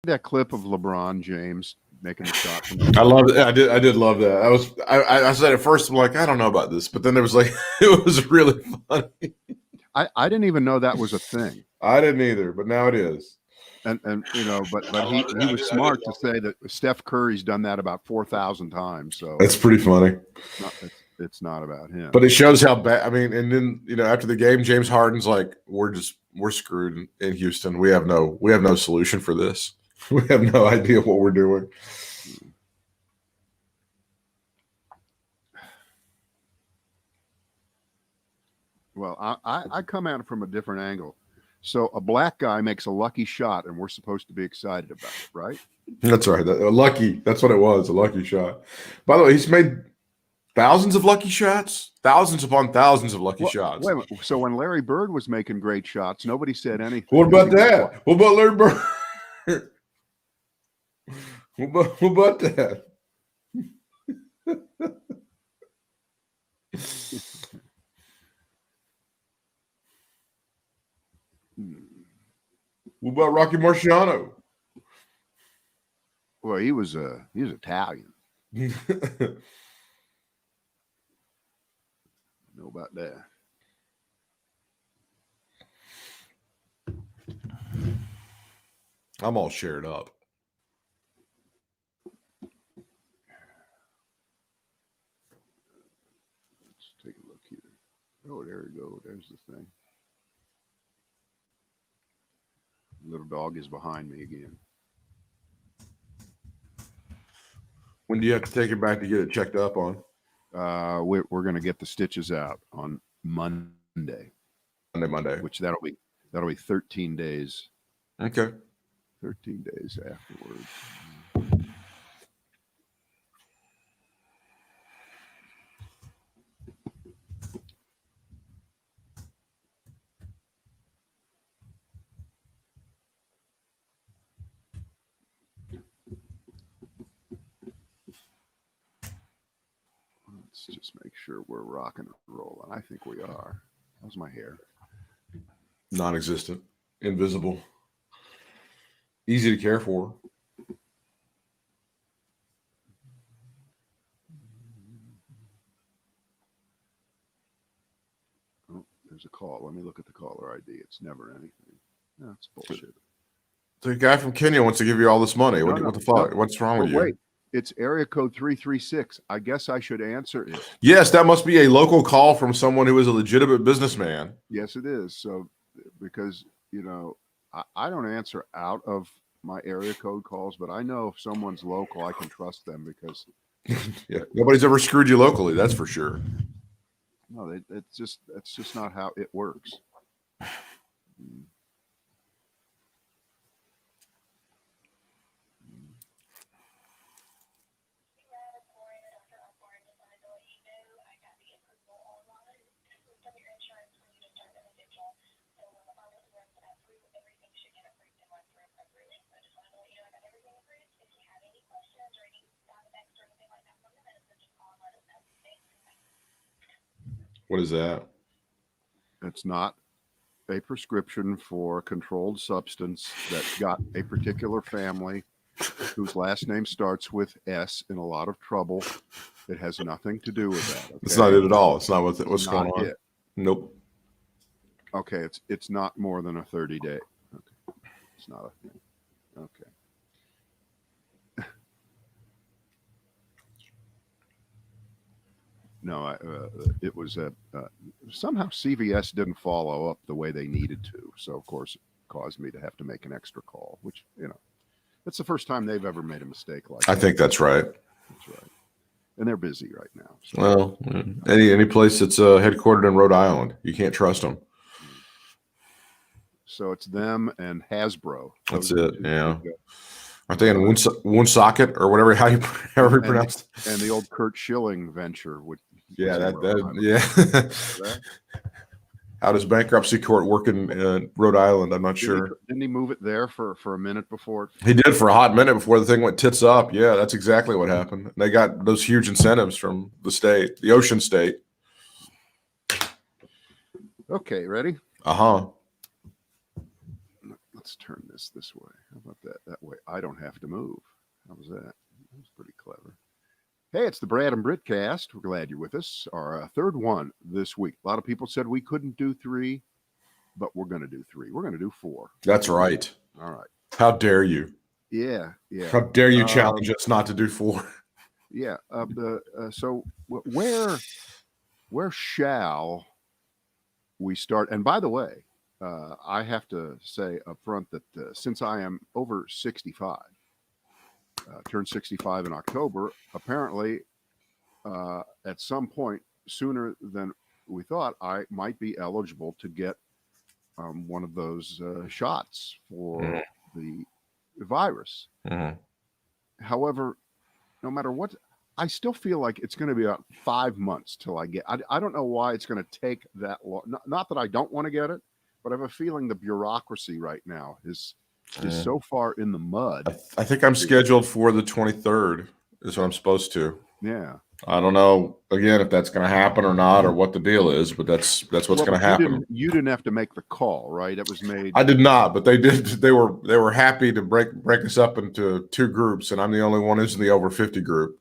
that clip of LeBron James making the shot from I loved it. I did love that. I said at first, I'm like, I don't know about this, but then there was like, it was really funny. I didn't even know that was a thing. I didn't either, but now it is. And but he was smart to say that Steph Curry's done that about 4,000 times. So That's pretty funny. It's not about him. But it shows how bad. I mean, and then after the game, James Harden's like, we're screwed in Houston. We have no solution for this. We have no idea what we're doing. Well, I come at it from a different angle. So a black guy makes a lucky shot, and we're supposed to be excited about it, right? That's right. Lucky. That's what it was. A lucky shot. By the way, he's made thousands of lucky shots, thousands upon thousands of lucky shots. Wait a minute. So when Larry Bird was making great shots, nobody said anything. What about that? What about Larry Bird? What about that? What about Rocky Marciano? Well, he was Italian. Know about that. I'm all shared up. Let's take a look here. Oh, there we go. There's the thing. Little dog is behind me again. When do you have to take it back to get it checked up on? We're going to get the stitches out on Monday. Monday. Which that'll be 13 days. Okay. 13 days afterwards. Let's just make sure we're rocking and rolling. I think we are. How's my hair? Non-existent. Invisible. Easy to care for. Oh, there's a call. Let me look at the caller ID. It's never anything. That's bullshit. The guy from Kenya wants to give you all this money. What the fuck? What's wrong with you? Wait, it's area code 336. I guess I should answer it. Yes, that must be a local call from someone who is a legitimate businessman. Yes, it is. So, because, I don't answer out of my area code calls, but I know if someone's local, I can trust them because yeah, nobody's ever screwed you locally. That's for sure. No, that's just not how it works. What is that? It's not a prescription for a controlled substance that's got a particular family whose last name starts with S in a lot of trouble. It has nothing to do with that. Okay? It's not it at all. It's not what's going on. It. Nope. Okay, it's not more than a 30-day. Okay. It's not a thing. Okay. No, it was somehow CVS didn't follow up the way they needed to. So, of course, it caused me to have to make an extra call, which, that's the first time they've ever made a mistake like that. I think that's right. That's right. And they're busy right now. So. Well, any place that's headquartered in Rhode Island, you can't trust them. So it's them and Hasbro. That's it. Yeah. Aren't they in Woonsocket or whatever however you pronounce it? And the old Kurt Schilling venture would. Yeah, How does bankruptcy court work in Rhode Island? I'm not sure. Didn't he move it there for a minute before? He did for a hot minute before the thing went tits up. Yeah, that's exactly what happened. They got those huge incentives from the state, the Ocean State. Okay, ready? Uh-huh. let's turn this way. How about that? That way I don't have to move. How was that? That was pretty clever. Hey, it's the Brad and Britt cast. We're glad you're with us. Our third one this week. A lot of people said we couldn't do 3, but we're going to do 3. We're going to do 4. That's right. All right. How dare you? Yeah. How dare you challenge us not to do 4? Yeah. So where shall we start? And by the way, I have to say up front that since I am over 65, turned 65 in October, apparently at some point sooner than we thought, I might be eligible to get one of those shots for the virus. However, no matter what, I still feel like it's going to be about 5 months till I get. I don't know why it's going to take that long. Not that I don't want to get it, but I have a feeling the bureaucracy right now is so far in the mud. I think I'm scheduled for the 23rd. Is what I'm supposed to. Yeah. I don't know again if that's going to happen or not, or what the deal is, but that's what's going to happen. You didn't have to make the call, right? It was made. I did not, but they did. They were happy to break us up into 2 groups, and I'm the only one who's in the over 50 group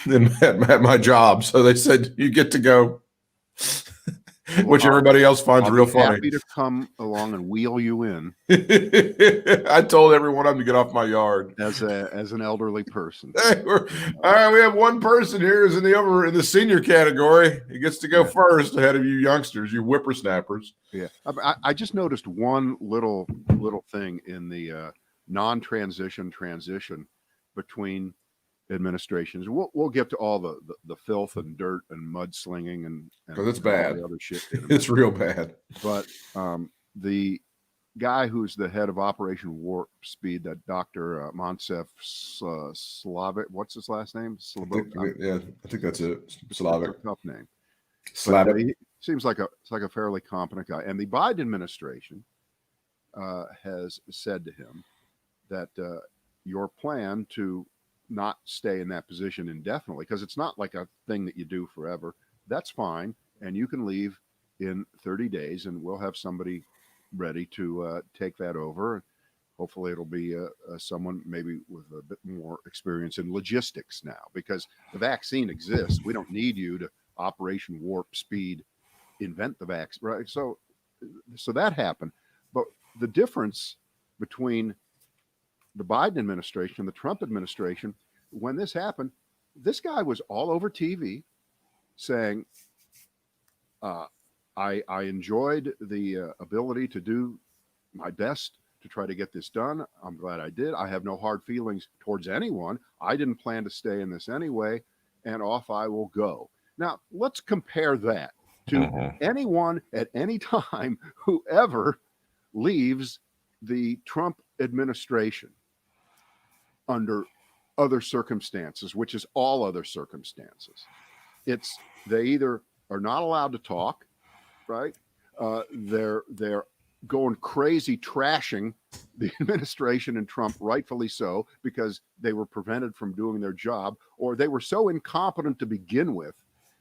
at my job. So they said you get to go, which everybody else finds real funny. Happy to come along and wheel you in. I told every one of them to get off my yard. As an elderly person. Hey, all right, we have one person here who's in the senior category. He gets to go first ahead of you youngsters, you whippersnappers. Yeah, I just noticed one little thing in the transition between administrations. We'll get to all the filth and dirt and mudslinging and because it's bad. All the other shit. It's real bad. But the guy who's the head of Operation Warp Speed, that Dr. Moncef Slavic, what's his last name? I think that's it. Slavic. It's a tough name. Slavic. He seems like a fairly competent guy. And the Biden administration has said to him that your plan to not stay in that position indefinitely, because it's not like a thing that you do forever, that's fine. And you can leave in 30 days and we'll have somebody ready to take that over. Hopefully it'll be someone maybe with a bit more experience in logistics now, because the vaccine exists. We don't need you to Operation Warp Speed invent the vaccine, right? So that happened. But the difference between the Biden administration and the Trump administration, when this happened, this guy was all over TV saying, I enjoyed the ability to do my best to try to get this done. I'm glad I did. I have no hard feelings towards anyone. I didn't plan to stay in this anyway, and off I will go. Now, let's compare that to anyone at any time who ever leaves the Trump administration under other circumstances, which is all other circumstances. It's they either are not allowed to talk, right? They're going crazy, trashing the administration and Trump, rightfully so, because they were prevented from doing their job, or they were so incompetent to begin with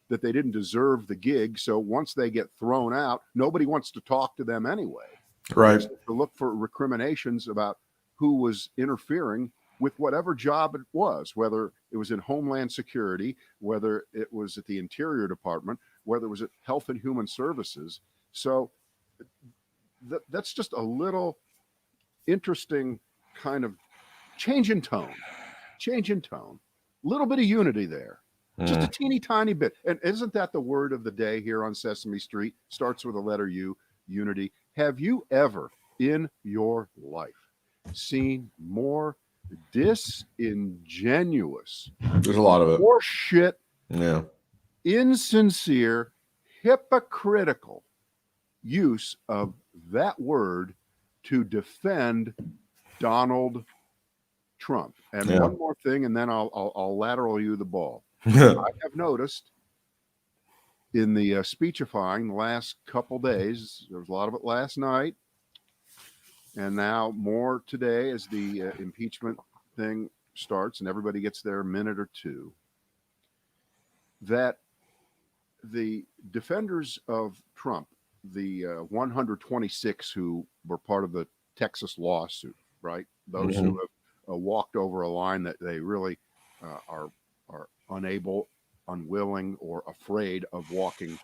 that they didn't deserve the gig. So once they get thrown out, nobody wants to talk to them anyway. Right. To look for recriminations about who was interfering with whatever job it was, whether it was in Homeland Security, whether it was at the Interior Department, whether it was at Health and Human Services. So that's just a little interesting kind of change in tone, little bit of unity there, just a teeny tiny bit. And isn't that the word of the day here on Sesame Street? Starts with the letter U, unity. Have you ever in your life seen more disingenuous, there's a lot of it, horseshit, insincere, hypocritical use of that word to defend Donald Trump? And one more thing, and then I'll lateral you the ball. I have noticed in the speechifying the last couple days, there was a lot of it last night, and now more today as the impeachment thing starts and everybody gets their minute or two, that the defenders of Trump, the 126 who were part of the Texas lawsuit, right? Those who have walked over a line that they really are unable, unwilling, or afraid of walking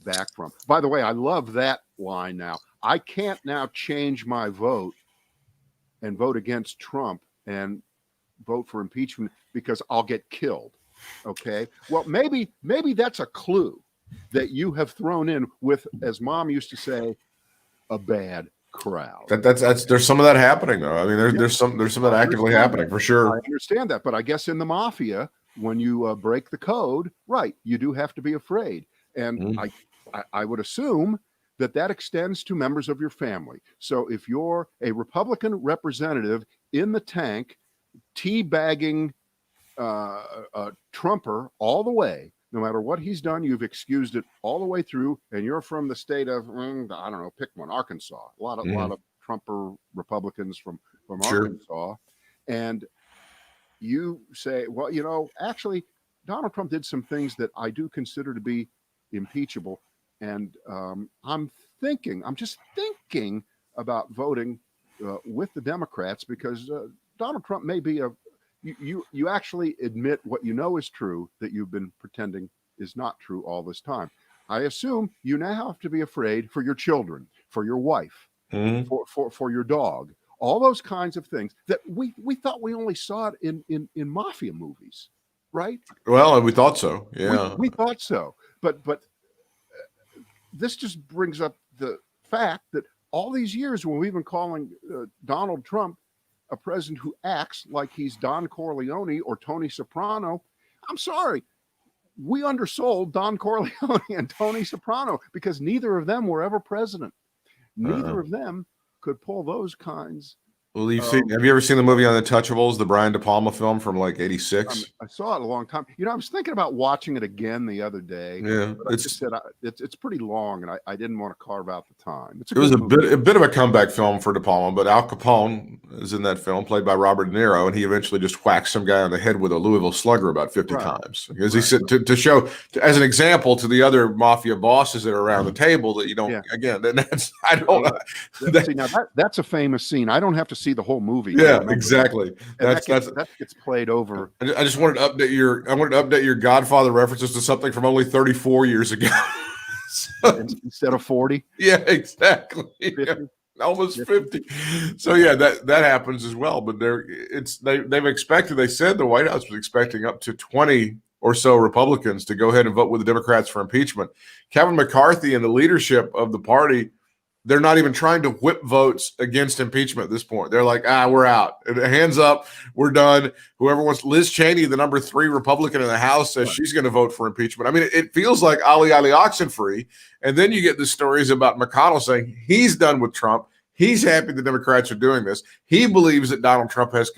back from. By the way, I love that line now. I can't now change my vote and vote against Trump and vote for impeachment because I'll get killed. Okay. Well, maybe that's a clue that you have thrown in with, as Mom used to say, a bad crowd. That's there's some of that happening though. I mean, there's some of that actively happening for sure. I understand that, but I guess in the mafia, when you break the code, right, you do have to be afraid. And I would assume that extends to members of your family. So if you're a Republican representative in the tank, teabagging Trumper all the way, no matter what he's done, you've excused it all the way through, and you're from the state of, I don't know, pick one, Arkansas. A lot of Trumper Republicans from Arkansas, and you say, well, actually, Donald Trump did some things that I do consider to be impeachable, and I'm just thinking about voting with the Democrats because Donald Trump may be you actually admit what you know is true that you've been pretending is not true all this time. I assume you now have to be afraid for your children, for your wife, for your dog, all those kinds of things that we thought we only saw it in mafia movies, right? Well, we thought so. Yeah, we thought so, but this just brings up the fact that all these years when we've been calling Donald Trump a president who acts like he's Don Corleone or Tony Soprano, I'm sorry, we undersold Don Corleone and Tony Soprano because neither of them were ever president. Neither of them could pull those kinds. Well, have you ever seen the movie Untouchables, the Brian De Palma film from like '86? I saw it a long time. I was thinking about watching it again the other day. Yeah, but I just said it's pretty long, and I didn't want to carve out the time. It was a bit of a comeback film for De Palma, but Al Capone is in that film, played by Robert De Niro, and he eventually just whacks some guy on the head with a Louisville Slugger about 50 times. Because he said to show as an example to the other mafia bosses that are around the table that you don't. Yeah. Again, that's see, now that's a famous scene. I don't have to see the whole movie. Yeah, exactly. That gets played over. I just wanted to update your Godfather references to something from only 34 years ago. Instead of 40. Yeah, exactly. Yeah, almost 50. So yeah, that happens as well. But they said the White House was expecting up to 20 or so Republicans to go ahead and vote with the Democrats for impeachment. Kevin McCarthy and the leadership of the party, they're not even trying to whip votes against impeachment at this point. They're like, we're out. Hands up. We're done. Whoever wants. Liz Cheney, the number 3 Republican in the House, says she's going to vote for impeachment. I mean, it feels like Ali Oxenfree. And then you get the stories about McConnell saying he's done with Trump. He's happy the Democrats are doing this. He believes that Donald Trump has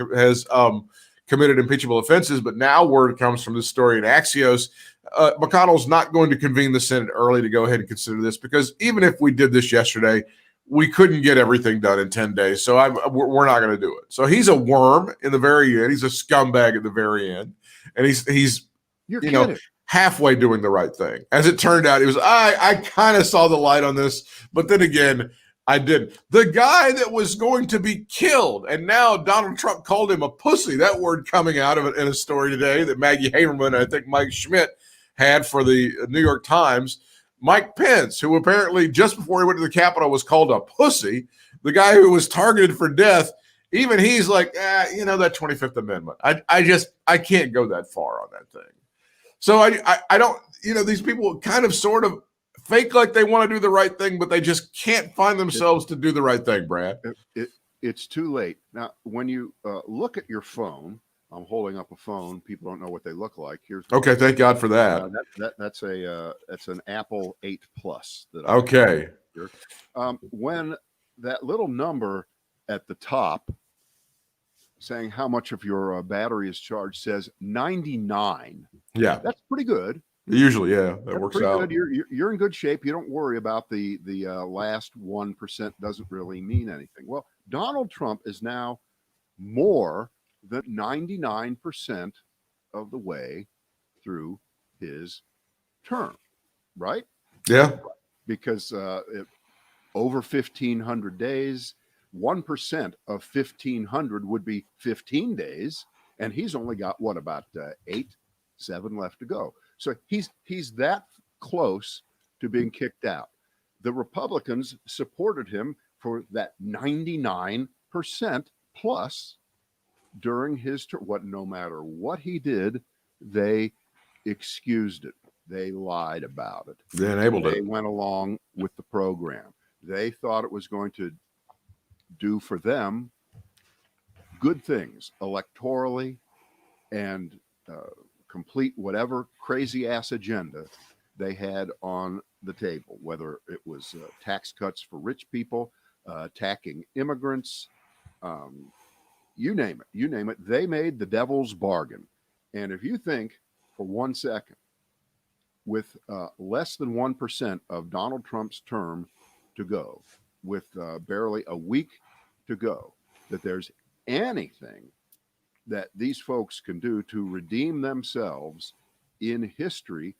committed impeachable offenses. But now word comes from this story in Axios. McConnell's not going to convene the Senate early to go ahead and consider this because even if we did this yesterday, we couldn't get everything done in 10 days. So we're not going to do it. So he's a worm in the very end. He's a scumbag at the very end. And he's halfway doing the right thing. As it turned out, I kind of saw the light on this, but then again, I didn't. The guy that was going to be killed, and now Donald Trump called him a pussy. That word coming out of it in a story today that Maggie Haberman and I think Mike Schmidt had for the New York Times. Mike Pence, who apparently just before he went to the Capitol was called a pussy, the guy who was targeted for death, even he's like, that 25th Amendment. I can't go that far on that thing. So I don't, these people kind of sort of fake like they want to do the right thing, but they just can't find themselves to do the right thing, Brad. It's too late. Now, when you look at your phone, I'm holding up a phone. People don't know what they look like. Okay, thank God for that. That's an Apple 8 Plus. Okay. When that little number at the top saying how much of your battery is charged says 99. Yeah, that's pretty good. Usually, that works out. Good. You're in good shape. You don't worry about the last 1% doesn't really mean anything. Well, Donald Trump is now more than 99% of the way through his term, right? Yeah. Because over 1,500 days, 1% of 1,500 would be 15 days, and he's only got what, about 7 left to go. So he's that close to being kicked out. The Republicans supported him for that 99% plus during his term. No matter what he did, they excused it. They lied about it. They enabled it. They went along with the program. They thought it was going to do for them good things electorally and complete whatever crazy ass agenda they had on the table, whether it was tax cuts for rich people, attacking immigrants, you name it. They made the devil's bargain. And if you think for 1 second, with less than 1% of Donald Trump's term to go, with barely a week to go, that there's anything that these folks can do to redeem themselves in history,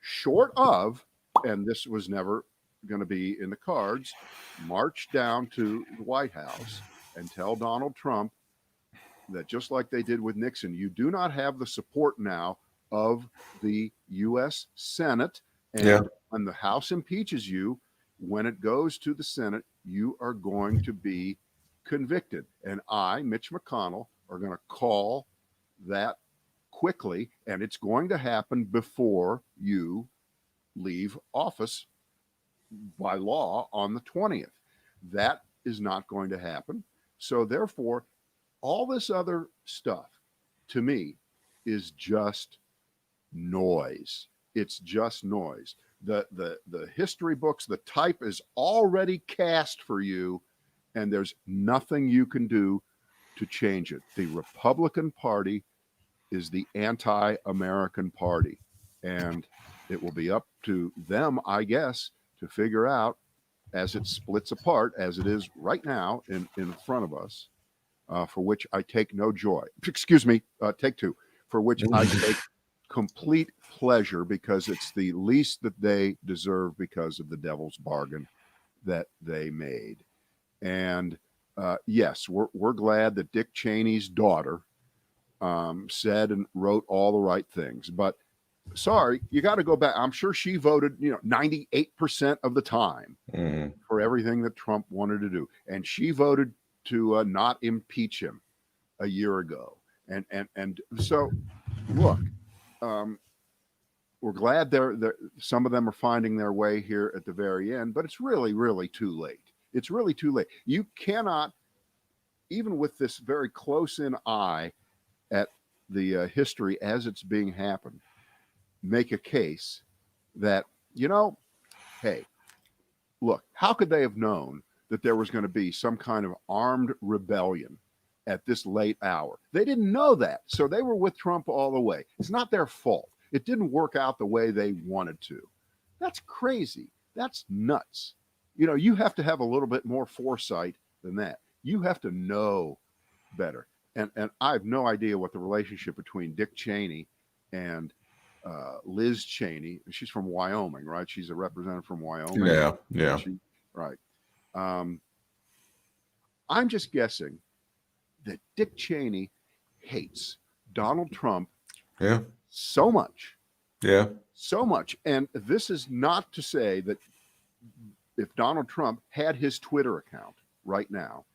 short of, and this was never going to be in the cards, march down to the White House and tell Donald Trump that, just like they did with Nixon, you do not have the support now of the U.S. Senate. And when the House impeaches you, when it goes to the Senate, you are going to be convicted. And I, Mitch McConnell, are going to call that quickly, and it's going to happen before you leave office by law on the 20th. That is not going to happen. So therefore, all this other stuff, to me, is just noise. It's just noise. The history books, the type is already cast for you, and there's nothing you can do to change it. The Republican Party is the anti-American party, and it will be up to them, I guess, to figure out, as it splits apart, as it is right now in front of us, for which I take no joy. Excuse me, take two, for which I take complete pleasure, because it's the least that they deserve because of the devil's bargain that they made. And yes, we're glad that Dick Cheney's daughter said and wrote all the right things. But sorry, you got to go back. I'm sure she voted, 98% of the time for everything that Trump wanted to do. And she voted to not impeach him a year ago. And so, look, we're glad they're some of them are finding their way here at the very end, but it's really, really too late. It's really too late. You cannot, even with this very close-in eye at the history as it's being happened, make a case that, hey, look, how could they have known that there was going to be some kind of armed rebellion at this late hour? They didn't know that. So they were with Trump all the way. It's not their fault. It didn't work out the way they wanted to. That's crazy. That's nuts. You have to have a little bit more foresight than that. You have to know better. And I have no idea what the relationship between Dick Cheney and Liz Cheney. She's from Wyoming, right? She's a representative from Wyoming. Yeah. Right. I'm just guessing that Dick Cheney hates Donald Trump so much. Yeah. So much. And this is not to say that if Donald Trump had his Twitter account right now,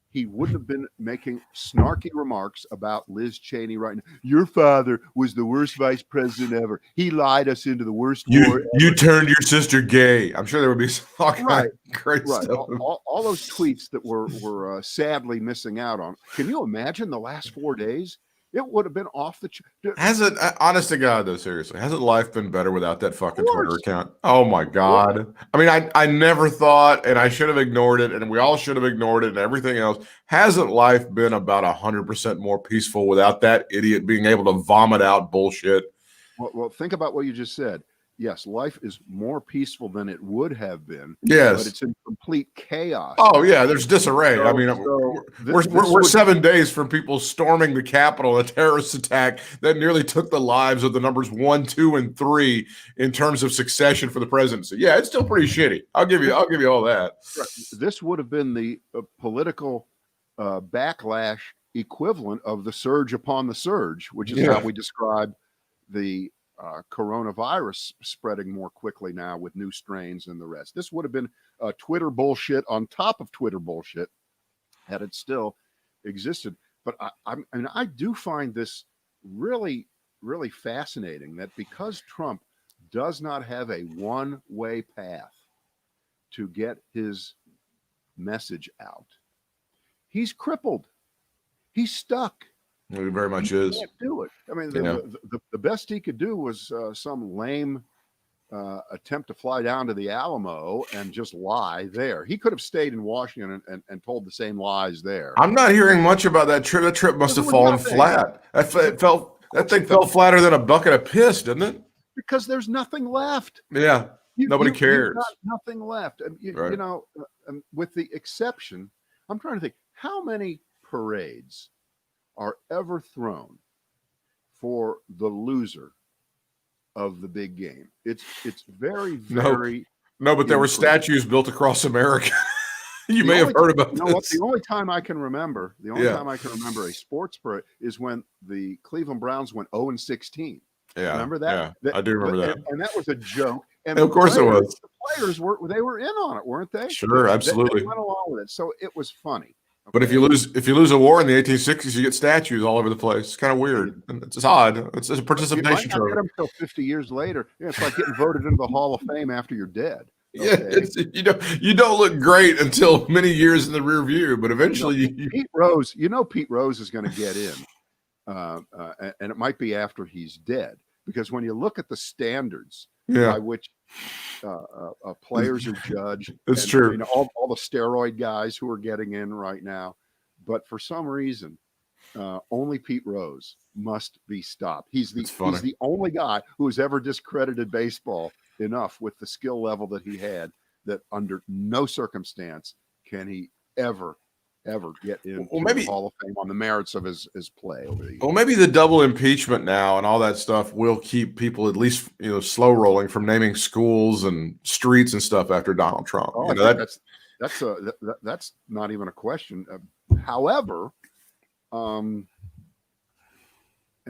he wouldn't have been making snarky remarks about Liz Cheney right now. Your father was the worst vice president ever. He lied us into the worst war ever. You turned your sister gay. I'm sure there would be all kind of great stuff. All those tweets that we're sadly missing out on. Can you imagine the last 4 days? It would have been off the. Hasn't, honest to God, though, seriously, hasn't life been better without that fucking Twitter account? Oh my God! I mean, I never thought, and I should have ignored it, and we all should have ignored it, and everything else. Hasn't life been about 100% more peaceful without that idiot being able to vomit out bullshit? Well, think about what you just said. yes, life is more peaceful than it would have been, but Yes. it's in complete chaos. Oh now. yeah, there's disarray. I mean, we're 7 days from people storming the Capitol, a terrorist attack that nearly took the lives of the numbers 1, 2, and 3 in terms of succession for the presidency. Yeah, it's still pretty shitty. I'll give you all that. Right. This would have been the political backlash equivalent of the surge upon the surge, which is how we describe the coronavirus spreading more quickly now with new strains and the rest. This would have been Twitter bullshit on top of Twitter bullshit had it still existed. But I do find this really, really fascinating that because Trump does not have a one-way path to get his message out, he's crippled. He's stuck. It very much He is. can't do it. I mean, Yeah. the best he could do was some lame attempt to fly down to the Alamo and just lie there. He could have stayed in Washington and told the same lies there. I'm not hearing much about that trip. That trip must have fallen flat. That thing fell flatter than a bucket of piss, didn't it? Because there's nothing left. Yeah. Nobody cares. You've got nothing left. Right. You know, with the exception, I'm trying to think, how many parades are ever thrown for the loser of the big game? It's very, very no, but there were statues built across America. You may have heard about this. You know what? The only time I can remember, a sports parade is when the Cleveland Browns went 0-16. Yeah, remember that? Yeah, I do remember that. And that was a joke. And of course it was. The players were in on it, weren't they? Sure, absolutely. They went along with it, so it was funny. Okay. But if you lose a war in the 1860s, you get statues all over the place. It's kind of weird. It's odd. It's a participation trophy. You might not get them until 50 years later. Yeah, it's like getting voted into the Hall of Fame after you're dead. Okay? Yeah, you don't look great until many years in the rear view, but eventually Pete Rose. Pete Rose is going to get in, and it might be after he's dead, because when you look at the standards by which players are judged, it's true. You know, all the steroid guys who are getting in right now, but for some reason, only Pete Rose must be stopped. He's the only guy who has ever discredited baseball enough with the skill level that he had, that under no circumstance can he ever get into the Hall of Fame on the merits of his play over the years. Well, maybe the double impeachment now and all that stuff will keep people at least slow rolling from naming schools and streets and stuff after Donald Trump. Oh, that's not even a question. However, and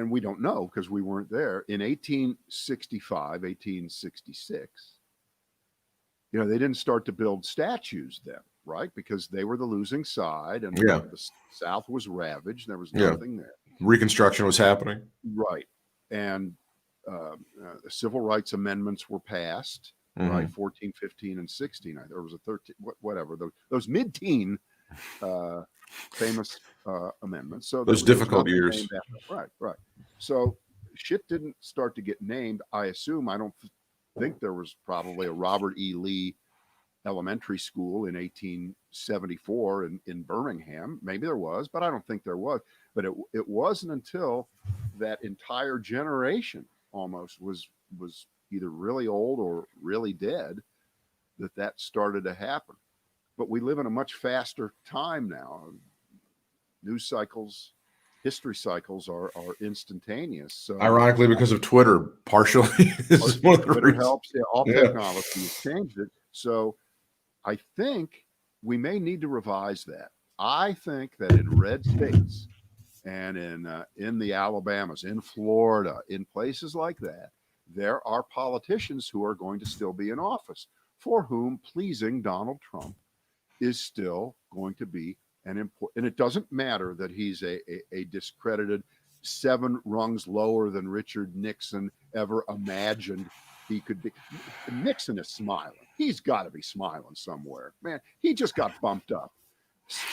we don't know because we weren't there, in 1865, 1866, they didn't start to build statues then, right? Because they were the losing side, and the South was ravaged. There was nothing there. Reconstruction was happening. Right. And the civil rights amendments were passed, right? 14, 15, and 16. There was a 13, whatever. Those mid-teen famous amendments. So those difficult years. Right. So shit didn't start to get named. I assume, I don't think there was probably a Robert E. Lee elementary school in 1874 in Birmingham. Maybe there was, but I don't think there was. But it wasn't until that entire generation almost was either really old or really dead that started to happen. But we live in a much faster time now. News cycles, history cycles are instantaneous. So, ironically, because of Twitter, partially. Twitter helps. Yeah, all technology has changed it. So I think we may need to revise that. I think that in red states and in the Alabamas, in Florida, in places like that, there are politicians who are going to still be in office for whom pleasing Donald Trump is still going to be an important. And it doesn't matter that he's a discredited 7 rungs lower than Richard Nixon ever imagined he could be. Nixon is smiling. He's got to be smiling somewhere. Man, he just got bumped up.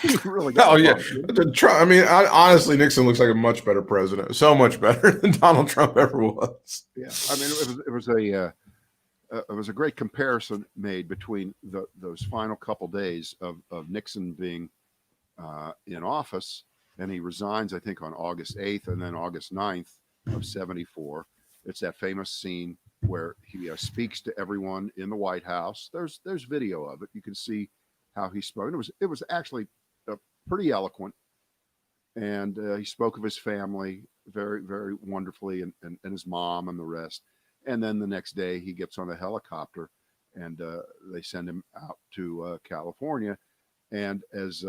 He really got I mean, honestly, Nixon looks like a much better president. So much better than Donald Trump ever was. Yeah, I mean, it was a great comparison made between those final couple days of Nixon being in office, and he resigns, I think, on August 8th, and then August 9th of 74. It's that famous scene where he speaks to everyone in the White House. There's video of it. You can see how he spoke. It was actually pretty eloquent, and he spoke of his family very, very wonderfully, and his mom and the rest. And then the next day he gets on a helicopter, and they send him out to California. And as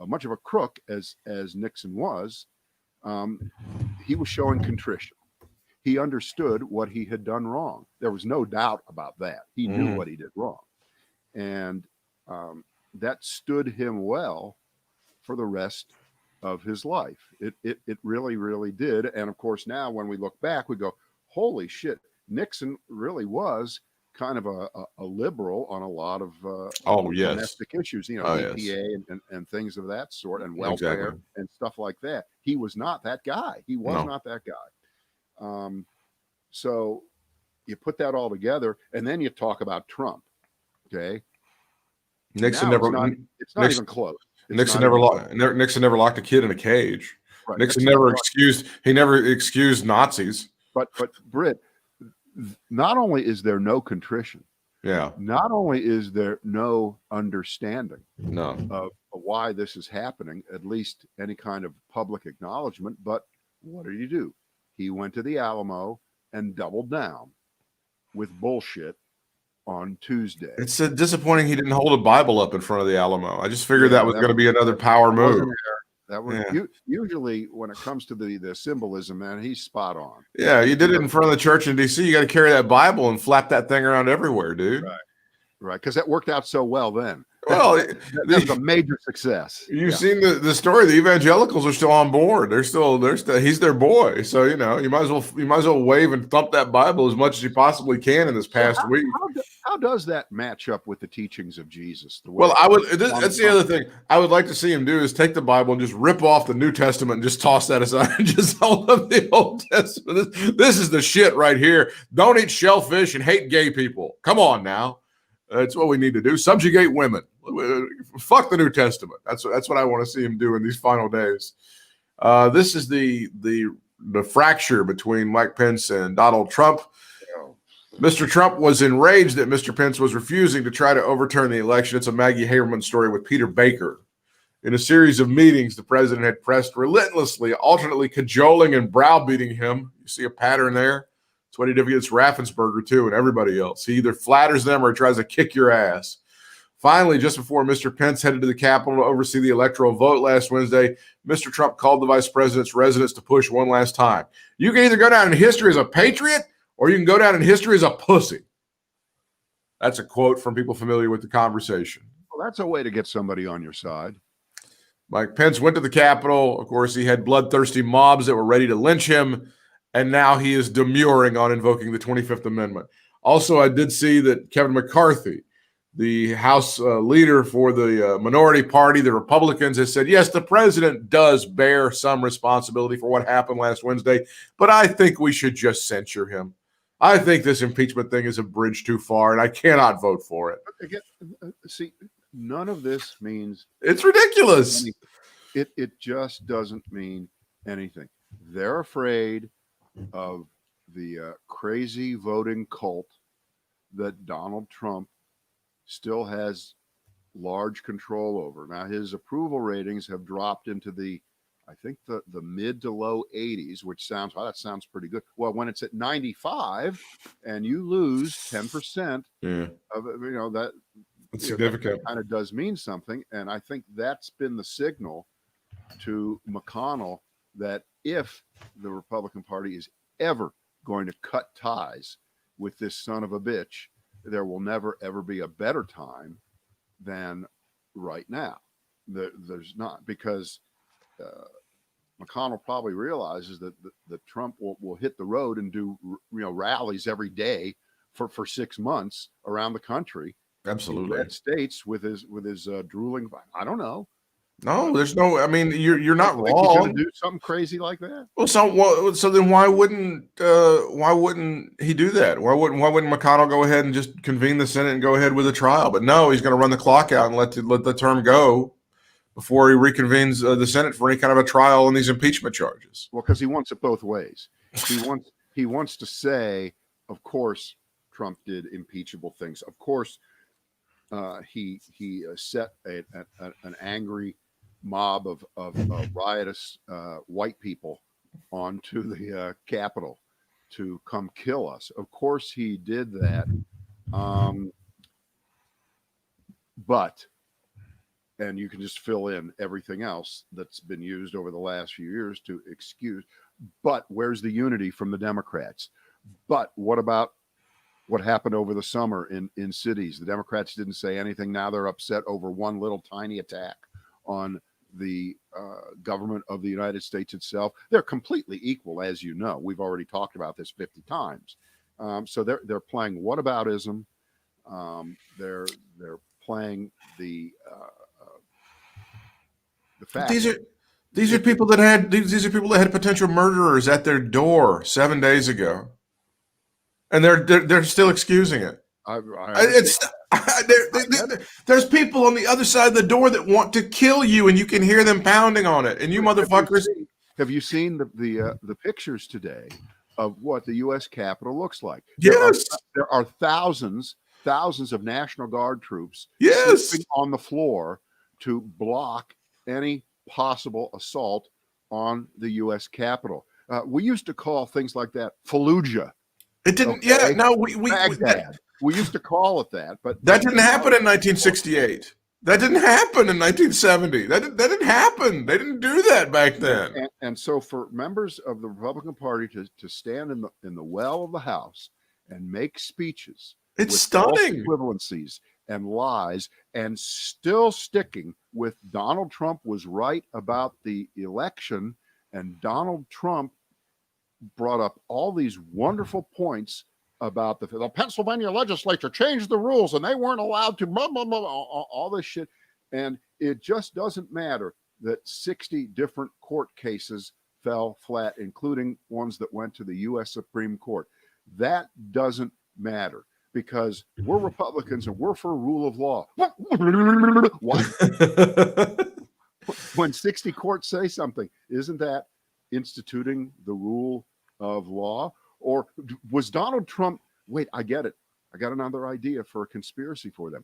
much of a crook as Nixon was, he was showing contrition. He understood what he had done wrong. There was no doubt about that. He knew what he did wrong, and that stood him well for the rest of his life. It really, really did. And of course, now when we look back, we go, holy shit, Nixon really was kind of a liberal on a lot of domestic issues, EPA and things of that sort, and welfare and stuff like that. He was not that guy. He was not that guy. So you put that all together, and then you talk about Trump. Okay, Nixon now never. It's not even close. Nixon never locked a kid in a cage. Right. Nixon never excused. He never excused Nazis. But Britt, not only is there no contrition, not only is there no understanding of why this is happening, at least any kind of public acknowledgement, but what did he do? He went to the Alamo and doubled down with bullshit on Tuesday. It's disappointing he didn't hold a Bible up in front of the Alamo. I just figured that was going to be another power move. That was usually when it comes to the symbolism, man, he's spot on. Yeah, you did it in front of the church in D.C. You got to carry that Bible and flap that thing around everywhere, dude. Right, because that worked out so well then. Well, that was a major success. You've seen the story. The evangelicals are still on board. They're still he's their boy. So you might as well wave and thump that Bible as much as you possibly can in this past week. How does that match up with the teachings of Jesus? That's the other thing I would like to see him do is take the Bible and just rip off the New Testament and just toss that aside and just hold up the Old Testament. This is the shit right here. Don't eat shellfish and hate gay people. Come on now. That's what we need to do. Subjugate women. Fuck the New Testament. That's what I want to see him do in these final days. This is the fracture between Mike Pence and Donald Trump. Mr. Trump was enraged that Mr. Pence was refusing to try to overturn the election. It's a Maggie Haberman story with Peter Baker. In a series of meetings, the president had pressed relentlessly, alternately cajoling and browbeating him. You see a pattern there? That's what he did against Raffensperger, too, and everybody else. He either flatters them or tries to kick your ass. Finally, just before Mr. Pence headed to the Capitol to oversee the electoral vote last Wednesday, Mr. Trump called the vice president's residence to push one last time. You can either go down in history as a patriot or you can go down in history as a pussy. That's a quote from people familiar with the conversation. Well, that's a way to get somebody on your side. Mike Pence went to the Capitol. Of course, he had bloodthirsty mobs that were ready to lynch him, and now he is demurring on invoking the 25th Amendment. Also, I did see that Kevin McCarthy, the House leader for the minority party, the Republicans, has said, yes, the president does bear some responsibility for what happened last Wednesday, but I think we should just censure him. I think this impeachment thing is a bridge too far, and I cannot vote for it. Again, see, none of this means it's ridiculous. Anything. It just doesn't mean anything. They're afraid of the crazy voting cult that Donald Trump still has large control over. Now, his approval ratings have dropped into the mid to low 80s, which sounds pretty good. Well, when it's at 95 and you lose 10% of it, that's significant. That kind of does mean something. And I think that's been the signal to McConnell that if the Republican Party is ever going to cut ties with this son of a bitch, there will never, ever be a better time than right now. There's not, because McConnell probably realizes that Trump will hit the road and do rallies every day for 6 months around the country. Absolutely. In red states with his drooling. I don't know. No, there's no. I mean, you're not wrong. He's going to do something crazy like that. Well, so then why wouldn't he do that? Why wouldn't McConnell go ahead and just convene the Senate and go ahead with a trial? But no, he's going to run the clock out and let the term go before he reconvenes the Senate for any kind of a trial on these impeachment charges. Well, because he wants it both ways. He wants to say of course, Trump did impeachable things. Of course, he set an angry mob of riotous white people onto the Capitol to come kill us. Of course, he did that. But, and you can just fill in everything else that's been used over the last few years to excuse. But where's the unity from the Democrats? But what about what happened over the summer in cities? The Democrats didn't say anything. Now they're upset over one little tiny attack on the government of the United States itself. They're completely equal, as you know. We've already talked about this 50 times. So they're playing whataboutism. They're playing the fact. These are people that had potential murderers at their door 7 days ago, and they're still excusing it. There's people on the other side of the door that want to kill you, and you can hear them pounding on it. And you motherfuckers, have you seen the pictures today of what the U.S. Capitol looks like? Yes, there are thousands of National Guard troops sleeping on the floor to block any possible assault on the U.S. Capitol. We used to call things like that Fallujah. It didn't. Okay? Yeah, no, we used to call it that, but that didn't happen in 1968. That didn't happen in 1970. That didn't happen. They didn't do that back then. And so, for members of the Republican Party to stand in the well of the House and make speeches, it's stunning, equivalencies and lies, and still sticking with Donald Trump was right about the election, and Donald Trump brought up all these wonderful points about the Pennsylvania legislature changed the rules and they weren't allowed to blah, blah, blah, all this shit. And it just doesn't matter that 60 different court cases fell flat, including ones that went to the U.S. Supreme Court. That doesn't matter because we're Republicans and we're for rule of law. When 60 courts say something, isn't that instituting the rule of law? Or was Donald Trump, wait, I get it. I got another idea for a conspiracy for them.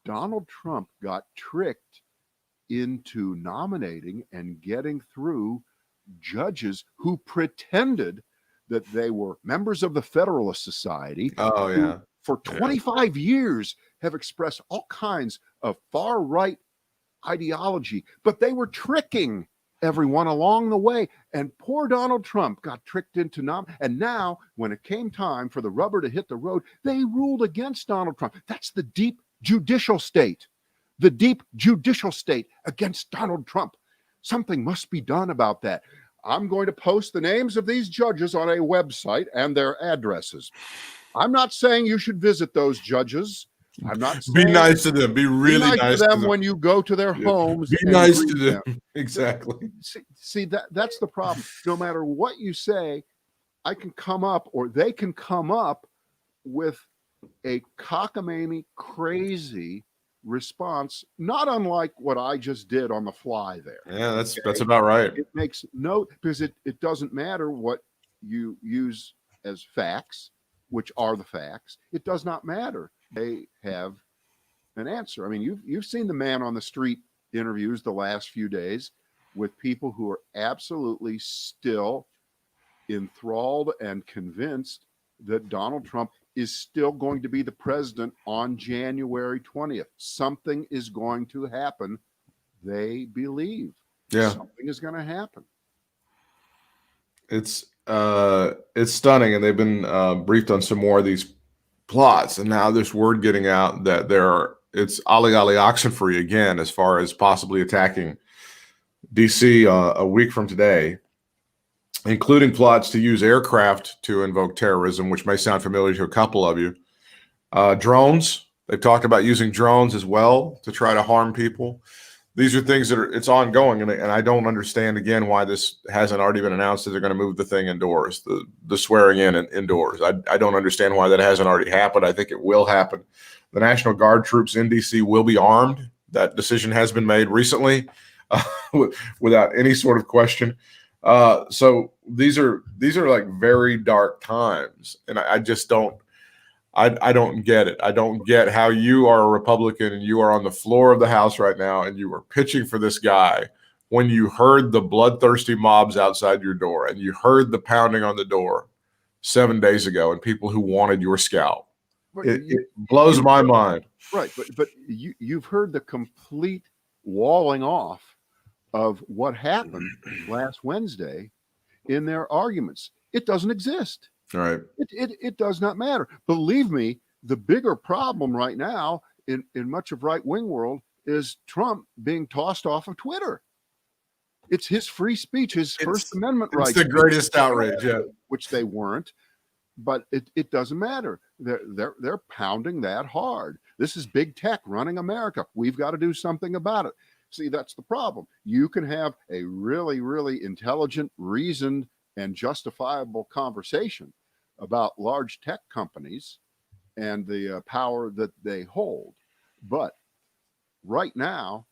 Donald Trump got tricked into nominating and getting through judges who pretended that they were members of the Federalist Society. Oh, yeah. For 25 years have expressed all kinds of far-right ideology, but they were tricking everyone along the way. And poor Donald Trump got tricked into and now when it came time for the rubber to hit the road, they ruled against Donald Trump. That's the deep judicial state against Donald Trump. Something must be done about that. I'm going to post the names of these judges on a website and their addresses. I'm not saying you should visit those judges. I'm not saying be nice to them. Be really nice to them when you go to their homes. Be nice to them. Exactly. See that's the problem. No matter what you say, I can come up or they can come up with a cockamamie, crazy response, not unlike what I just did on the fly there. Yeah, that's about right. It makes because it doesn't matter what you use as facts, which are the facts. It does not matter. They have an answer. I mean, you've seen the man on the street interviews the last few days with people who are absolutely still enthralled and convinced that Donald Trump is still going to be the president on January 20th. Something is going to happen. They believe something is going to happen. It's stunning, and they've been briefed on some more of these plots, and now there's word getting out that it's Ali Oxenfree again as far as possibly attacking DC a week from today, including plots to use aircraft to invoke terrorism, which may sound familiar to a couple of you. Drones, they've talked about using drones as well to try to harm people. These are things that it's ongoing, and I don't understand again why this hasn't already been announced that they're going to move the thing indoors, the swearing in indoors. I don't understand why that hasn't already happened. I think it will happen. The National Guard troops in DC will be armed. That decision has been made recently, without any sort of question. So these are like very dark times, and I just don't. I don't get it. I don't get how you are a Republican and you are on the floor of the House right now and you are pitching for this guy when you heard the bloodthirsty mobs outside your door and you heard the pounding on the door 7 days ago and people who wanted your scalp. It blows my mind. Right, but you've heard the complete walling off of what happened last Wednesday in their arguments. It doesn't exist. Right. It does not matter. Believe me, the bigger problem right now in much of right-wing world is Trump being tossed off of Twitter. It's his free speech, his First Amendment rights. It's the greatest outrage, yeah. Which they weren't, but it doesn't matter. They're pounding that hard. This is big tech running America. We've got to do something about it. See, that's the problem. You can have a really, really intelligent, reasoned, and justifiable conversation about large tech companies and the power that they hold. But right now,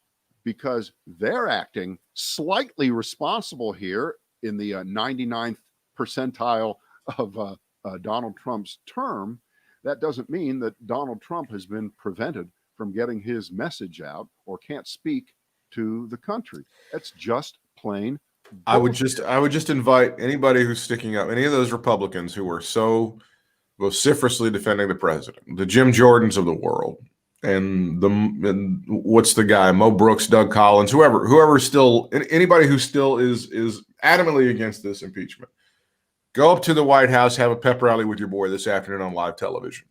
because they're acting slightly responsible here in the 99th percentile of Donald Trump's term, that doesn't mean that Donald Trump has been prevented from getting his message out or can't speak to the country. That's just plain bullshit. I would just invite anybody who's sticking up, any of those Republicans who are so vociferously defending the president, the Jim Jordans of the world, and what's the guy, Mo Brooks, Doug Collins, whoever still, anybody who still is adamantly against this impeachment, go up to the White House, have a pep rally with your boy this afternoon on live television.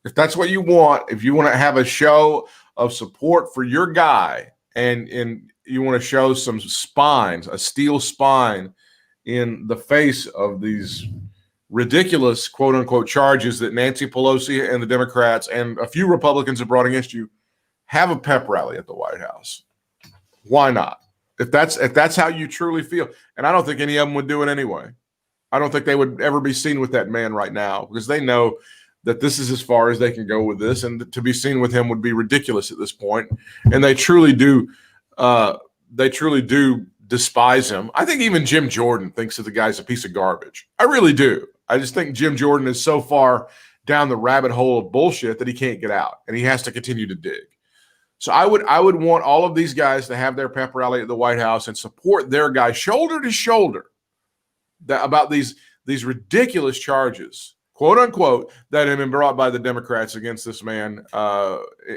If that's what you want, if you want to have a show of support for your guy and you want to show some spines, a steel spine in the face of these ridiculous quote unquote charges that Nancy Pelosi and the Democrats and a few Republicans have brought against you, have a pep rally at the White House. Why not? If that's how you truly feel. And I don't think any of them would do it anyway. I don't think they would ever be seen with that man right now because they know that this is as far as they can go with this, and to be seen with him would be ridiculous at this point. And they truly do despise him. I think even Jim Jordan thinks that the guy's a piece of garbage. I really do. I just think Jim Jordan is so far down the rabbit hole of bullshit that he can't get out, and he has to continue to dig. So I would want all of these guys to have their pep rally at the White House and support their guy shoulder to shoulder about these ridiculous charges, quote unquote, that have been brought by the Democrats against this man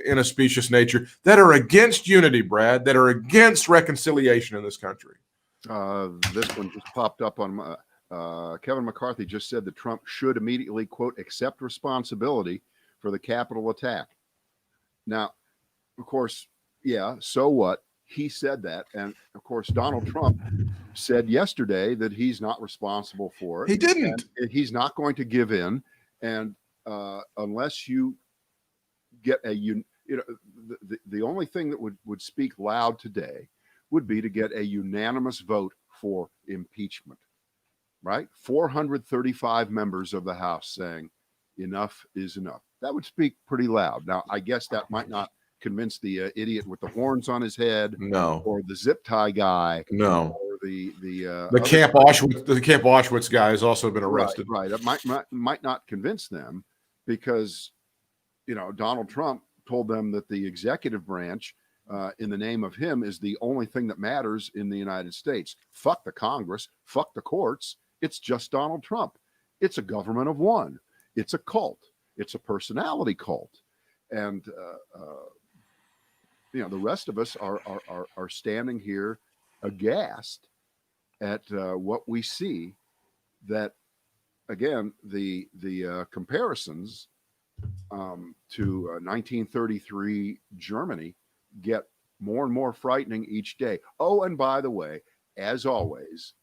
in a specious nature that are against unity, Brad, that are against reconciliation in this country. This one just popped up on Kevin McCarthy just said that Trump should immediately, quote, accept responsibility for the Capitol attack. Now, of course, yeah, so what? He said that. And of course, Donald Trump said yesterday that he's not responsible for it. He didn't. He's not going to give in. And unless you get the only thing that would speak loud today would be to get a unanimous vote for impeachment, right? 435 members of the House saying enough is enough. That would speak pretty loud. Now, I guess that might not convince the idiot with the horns on his head, no, or the zip tie guy, no, or the Camp Auschwitz. The Camp Auschwitz guy has also been arrested. Right. It might not convince them because Donald Trump told them that the executive branch, in the name of him, is the only thing that matters in the United States. Fuck the Congress. Fuck the courts. It's just Donald Trump. It's a government of one. It's a cult. It's a personality cult, and the rest of us are standing here aghast at what we see. That again, the comparisons to 1933 Germany get more and more frightening each day. Oh, and by the way, as always,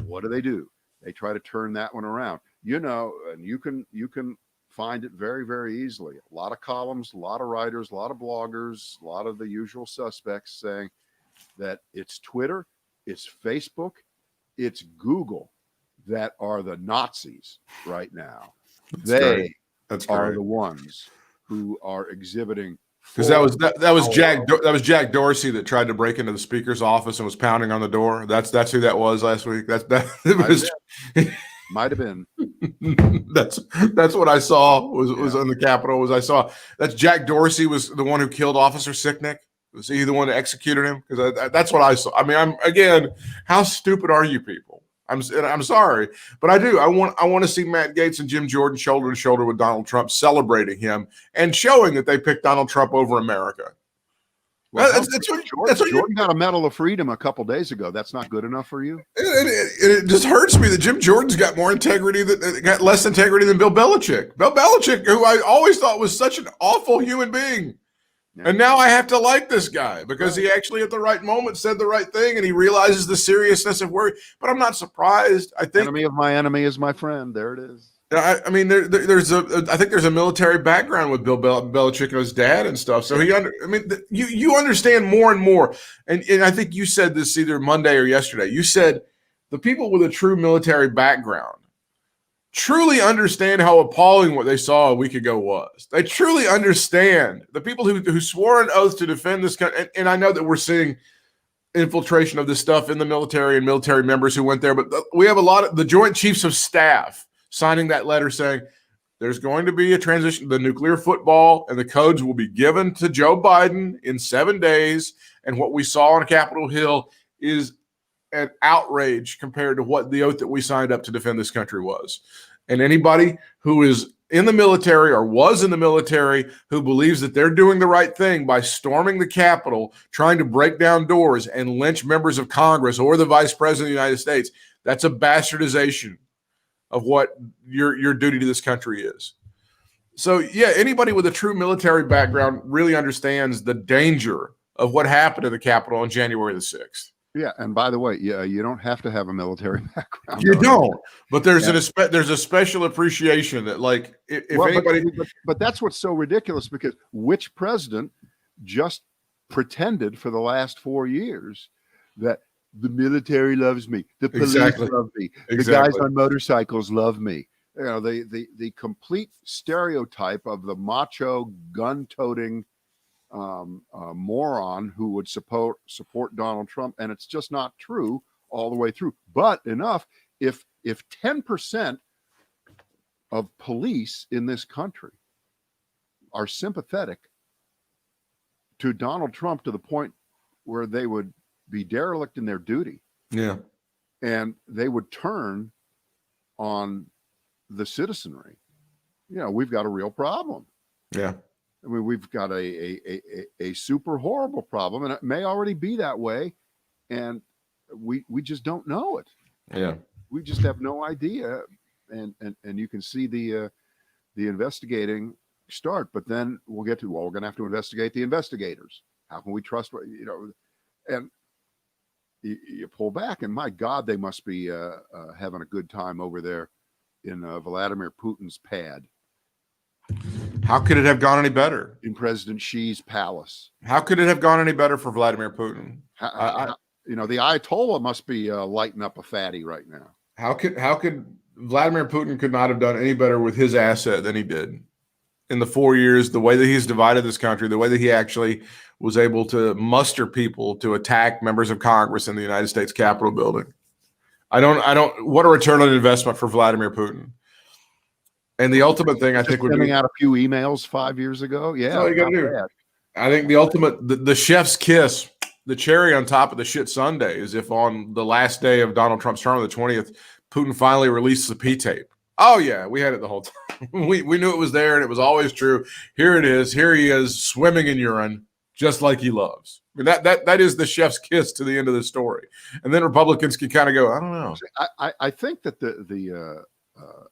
what do? They try to turn that one around. And you can find it very, very easily. A lot of columns, a lot of writers, a lot of bloggers, a lot of the usual suspects saying that it's Twitter, it's Facebook, it's Google that are the Nazis right now. They are the ones who are exhibiting Because that was Jack. Jack Dorsey that tried to break into the speaker's office and was pounding on the door. That's who that was last week. That it was. Might have been. That's what I saw was Yeah. on the Capitol. Was I saw that's Jack Dorsey was the one who killed Officer Sicknick. Was he the one that executed him? Because that's what I saw. I mean, how stupid are you people? I'm sorry, but I want to see Matt Gaetz and Jim Jordan shoulder to shoulder with Donald Trump, celebrating him and showing that they picked Donald Trump over America. Well, that's what Jordan got a Medal of Freedom a couple days ago. That's not good enough for you? It just hurts me that Jim Jordan's got more integrity, got less integrity than Bill Belichick. Bill Belichick, who I always thought was such an awful human being. Yeah. And now I have to like this guy because he actually at the right moment said the right thing and he realizes the seriousness of where. But I'm not surprised. I think enemy of my enemy is my friend. There it is. I mean, I think there's a military background with Bill Belichick and his dad and stuff. So you understand more and more. And I think you said this either Monday or yesterday. You said the people with a true military background truly understand how appalling what they saw a week ago was. They truly understand. The people who swore an oath to defend this country, and I know that we're seeing infiltration of this stuff in the military and military members who went there, but we have a lot of the Joint Chiefs of Staff signing that letter saying there's going to be a transition to the nuclear football and the codes will be given to Joe Biden in 7 days. And what we saw on Capitol Hill is an outrage compared to what the oath that we signed up to defend this country was. And anybody who is in the military or was in the military who believes that they're doing the right thing by storming the Capitol, trying to break down doors and lynch members of Congress or the Vice President of the United States, that's a bastardization of what your duty to this country is. So, yeah, anybody with a true military background really understands the danger of what happened in the Capitol on January the 6th. Yeah, and by the way, you don't have to have a military background. You don't, but there's there's a special appreciation that, like, but that's what's so ridiculous because which president just pretended for the last 4 years that the military loves me, the police love me, the guys on motorcycles love me. You know, the complete stereotype of the macho gun-toting moron who would support Donald Trump, and it's just not true all the way through. But enough, if 10% of police in this country are sympathetic to Donald Trump to the point where they would be derelict in their duty, and they would turn on the citizenry, we've got a real problem. Yeah. I mean, we've got a super horrible problem, and it may already be that way, and we just don't know it. Yeah, we just have no idea, and you can see the investigating start, but then we'll get to we're going to have to investigate the investigators. How can we trust and you pull back, and my God, they must be having a good time over there in Vladimir Putin's pad. How could it have gone any better? In President Xi's palace. How could it have gone any better for Vladimir Putin? The Ayatollah must be lighting up a fatty right now. How could Vladimir Putin could not have done any better with his asset than he did in the 4 years, the way that he's divided this country, the way that he actually was able to muster people to attack members of Congress in the United States Capitol building. What a return on investment for Vladimir Putin. And the ultimate thing I think would be sending out a few emails 5 years ago. Yeah. That's all you got to do. I think the ultimate, the chef's kiss, the cherry on top of the shit sundae is if on the last day of Donald Trump's term, the 20th, Putin finally releases the P tape. Oh yeah, we had it the whole time. we knew it was there and it was always true. Here it is. Here he is swimming in urine, just like he loves. I mean, that is the chef's kiss to the end of the story. And then Republicans can kind of go, I don't know. I think that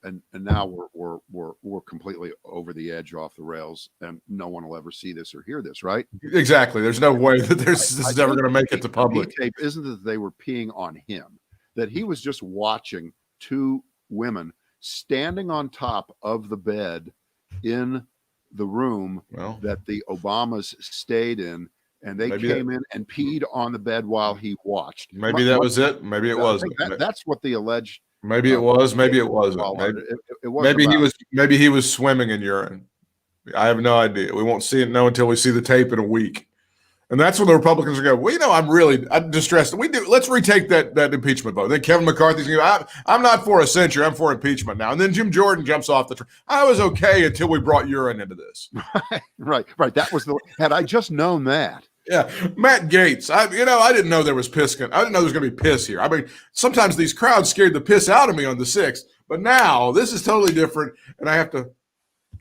and now we're completely over the edge, off the rails, and no one will ever see this or hear this, right? Exactly. There's no way that this is ever going to make it to public. The tape isn't that they were peeing on him, that he was just watching two women standing on top of the bed in the room that the Obamas stayed in, and they came in and peed on the bed while he watched. Maybe that was it. Maybe it wasn't. That's what the alleged. Maybe it was. Maybe it wasn't. Maybe he was swimming in urine. I have no idea. We won't see it until we see the tape in a week. And that's when the Republicans are going, well, I'm distressed. Let's retake that impeachment vote. Then Kevin McCarthy's going to go, I'm not for a censure. I'm for impeachment now. And then Jim Jordan jumps off the train. I was okay until we brought urine into this. Right. That was had I just known that. Yeah. Matt Gaetz. I didn't know there was piss. I didn't know there was going to be piss here. I mean, sometimes these crowds scared the piss out of me on the 6th, but now this is totally different. And I have to,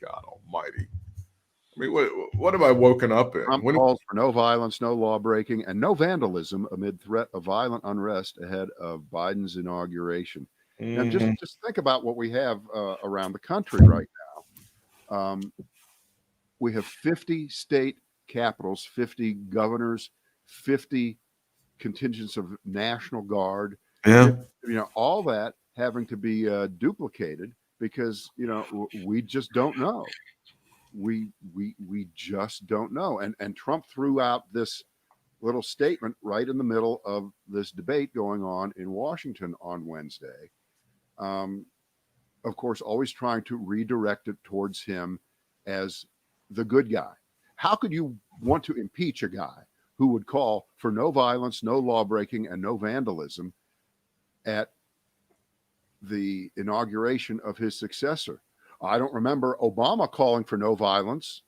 God almighty. I mean, what have I woken up in? Trump calls for no violence, no law breaking, and no vandalism amid threat of violent unrest ahead of Biden's inauguration. Mm-hmm. And just think about what we have around the country right now. We have 50 state capitals, 50 governors, 50 contingents of National Guard. Yeah. All that having to be duplicated because, we just don't know. We just don't know. And Trump threw out this little statement right in the middle of this debate going on in Washington on Wednesday. Of course, always trying to redirect it towards him as the good guy. How could you want to impeach a guy who would call for no violence, no law breaking, and no vandalism at the inauguration of his successor? I don't remember Obama calling for no violence,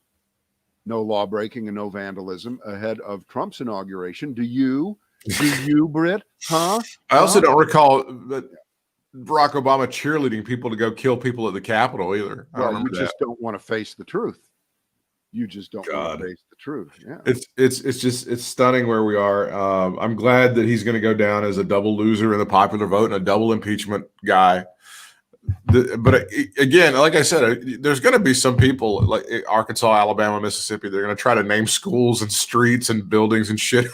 no law breaking, and no vandalism ahead of Trump's inauguration. Do you, Britt? Huh? I also don't recall that Barack Obama cheerleading people to go kill people at the Capitol either. Well, you just don't want to face the truth. You just don't want to face the truth. Yeah. It's stunning where we are. I'm glad that he's going to go down as a double loser in the popular vote and a double impeachment guy. But again, like I said, there's going to be some people like Arkansas, Alabama, Mississippi. They're going to try to name schools and streets and buildings and shit.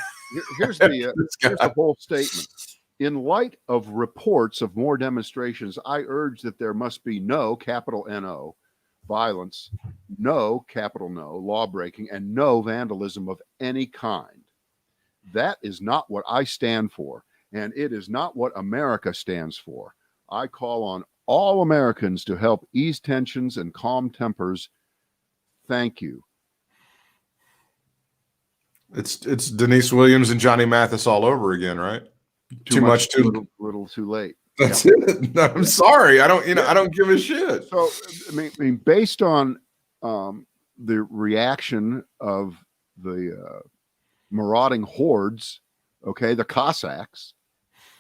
Here's the whole statement. In light of reports of more demonstrations, I urge that there must be no, capital N-O, violence, no, capital No, law breaking, and no vandalism of any kind. That is not what I stand for, and it is not what America stands for. I call on all Americans to help ease tensions and calm tempers. Thank you. It's Denise Williams and Johnny Mathis all over again, right? Too much, too little, too late. That's it. No, I'm sorry. I don't give a shit. So, I mean, based on the reaction of the marauding hordes, the Cossacks,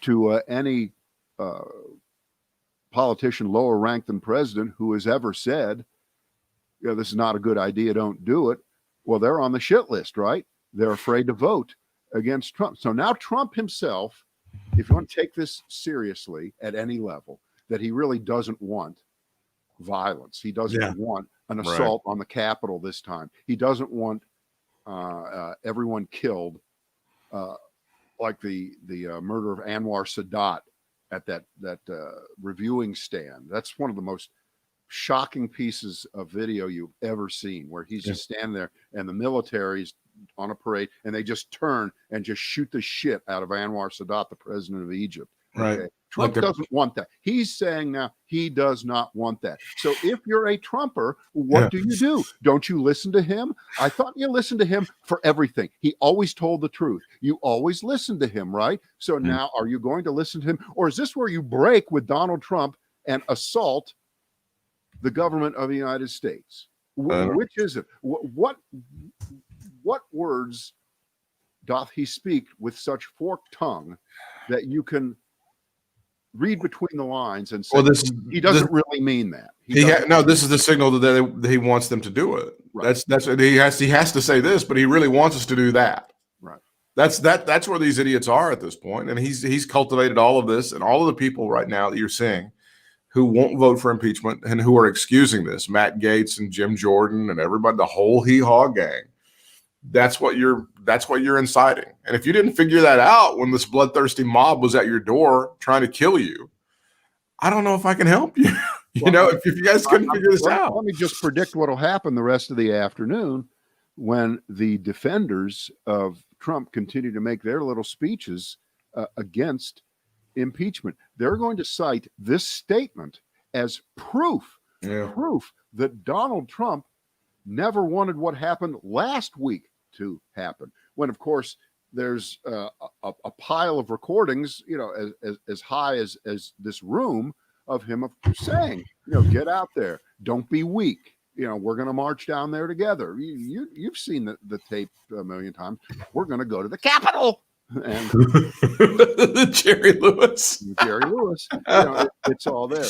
to any politician lower ranked than president who has ever said, this is not a good idea, don't do it. Well, they're on the shit list, right? They're afraid to vote against Trump. So now Trump himself, if you want to take this seriously at any level, that he really doesn't want violence. He doesn't want an assault on the Capitol this time. He doesn't want everyone killed like the murder of Anwar Sadat at that reviewing stand. That's one of the most shocking pieces of video you've ever seen, where he's just standing there and the military's on a parade and they just turn and just shoot the shit out of Anwar Sadat, the president of Egypt. Right. Trump doesn't want that. He's saying now he does not want that. So if you're a Trumper, what do? Don't you listen to him? I thought you listened to him for everything. He always told the truth. You always listened to him, right? So now are you going to listen to him? Or is this where you break with Donald Trump and assault the government of the United States? Which is it? What words doth he speak with such forked tongue that you can read between the lines and say he doesn't really mean that? This is the signal that he wants them to do it. Right. That's what he has to say this, but he really wants us to do that. Right. That's where these idiots are at this point, and he's cultivated all of this, and all of the people right now that you're seeing who won't vote for impeachment and who are excusing this, Matt Gaetz and Jim Jordan and everybody, the whole hee-haw gang. That's what you're inciting. And if you didn't figure that out when this bloodthirsty mob was at your door trying to kill you, I don't know if I can help you. If you guys couldn't figure this out. Let me just predict what will happen the rest of the afternoon when the defenders of Trump continue to make their little speeches against impeachment. They're going to cite this statement as proof that Donald Trump never wanted what happened last week to happen. When, of course, there's a pile of recordings, as high as this room of him saying, get out there, don't be weak. We're going to march down there together. You've seen the tape a million times. We're going to go to the Capitol. And Jerry Lewis, it's all there.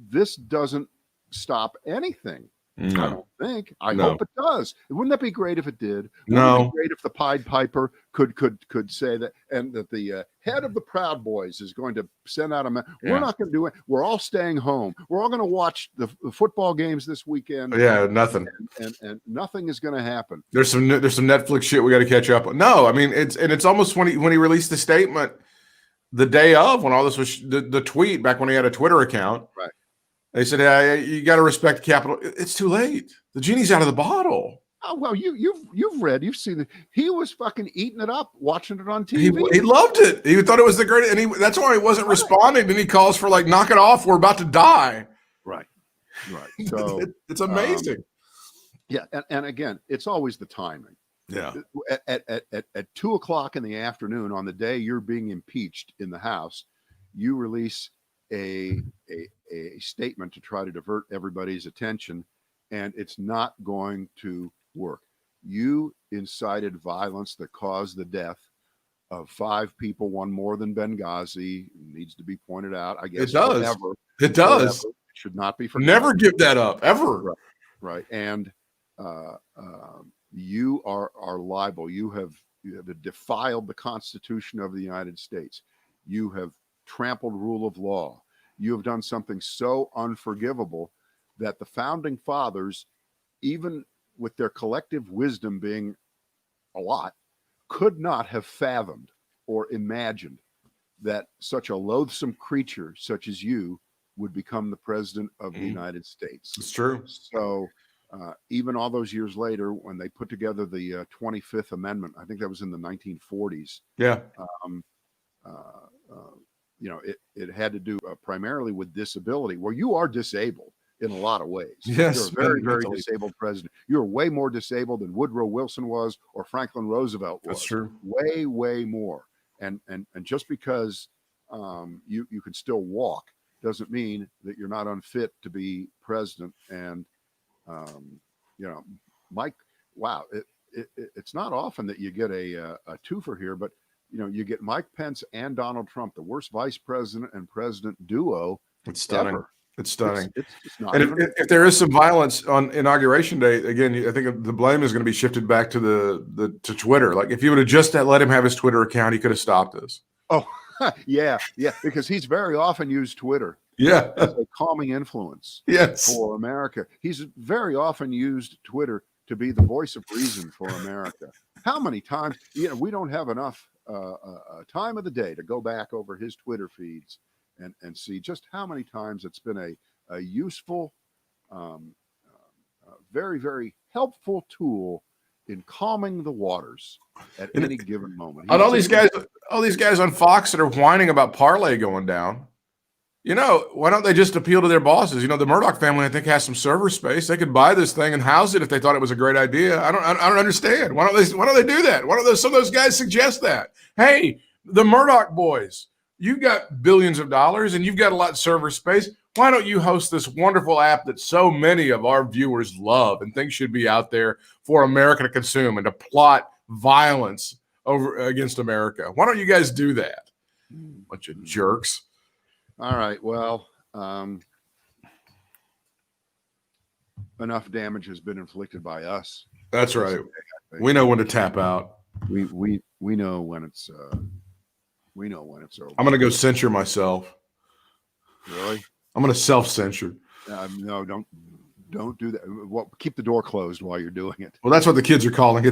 This doesn't stop anything. No. I don't think. I No. hope it does. Wouldn't that be great if it did? No. Wouldn't it be great if the Pied Piper could say that, and that the head of the Proud Boys is going to send out a we're not going to do it. We're all staying home. We're all going to watch the football games this weekend. Yeah, nothing. And nothing is going to happen. There's some Netflix shit we got to catch up on. No, I mean it's almost when he released the statement the day of, when all this was the tweet back when he had a Twitter account. Right. They said, hey, you got to respect the Capitol. It's too late. The genie's out of the bottle. Oh, well, you've seen it. He was fucking eating it up, watching it on TV. He loved it. He thought it was the greatest, and that's why he wasn't responding. Then he calls for knock it off. We're about to die. Right. So it's amazing. Yeah, and again, it's always the timing. Yeah. At 2:00 in the afternoon on the day you're being impeached in the House, you release a statement to try to divert everybody's attention, and it's not going to work. You incited violence that caused the death of 5 people, one more than Benghazi. It needs to be pointed out. I guess it does. Forever, it does. Forever. It should not be forgotten. Never give that up, ever. Right. And you are liable. You have defiled the Constitution of the United States. You have trampled rule of law. You have done something so unforgivable that the founding fathers, even with their collective wisdom being a lot, could not have fathomed or imagined that such a loathsome creature such as you would become the president of the United States. It's true. So even all those years later, when they put together the 25th Amendment, I think that was in the 1940s. Yeah. It had to do primarily with disability, where you are disabled in a lot of ways. Yes, you're a very, very disabled president. You're way more disabled than Woodrow Wilson was or Franklin Roosevelt was. That's true. Way, way more. And just because you can still walk doesn't mean that you're not unfit to be president. And Mike, wow, it's not often that you get a twofer here, but you get Mike Pence and Donald Trump, the worst vice president and president duo. It's stunning. Ever. It's stunning. It's not and if there is some violence on Inauguration Day, again, I think the blame is going to be shifted back to to Twitter. Like, if you would have just let him have his Twitter account, he could have stopped this. Oh, yeah, because he's very often used Twitter. Yeah. As a calming influence. Yes. For America. He's very often used Twitter to be the voice of reason for America. How many times? We don't have enough time of the day to go back over his Twitter feeds and see just how many times it's been a useful, very, very helpful tool in calming the waters at any given moment. And all these guys on Fox that are whining about Parlay going down, why don't they just appeal to their bosses? The Murdoch family, I think, has some server space. They could buy this thing and house it if they thought it was a great idea. I don't understand. Why don't they do that? Why don't some of those guys suggest that? Hey, the Murdoch boys, you've got billions of dollars and you've got a lot of server space. Why don't you host this wonderful app that so many of our viewers love and think should be out there for America to consume and to plot violence against America? Why don't you guys do that? Bunch of jerks. All right. Well, enough damage has been inflicted by us. That's right. We know when to tap out. We know when it's over. I'm going to go censure myself. Really? I'm going to self-censure. No, don't do that. Well, keep the door closed while you're doing it. Well, that's what the kids are calling it. They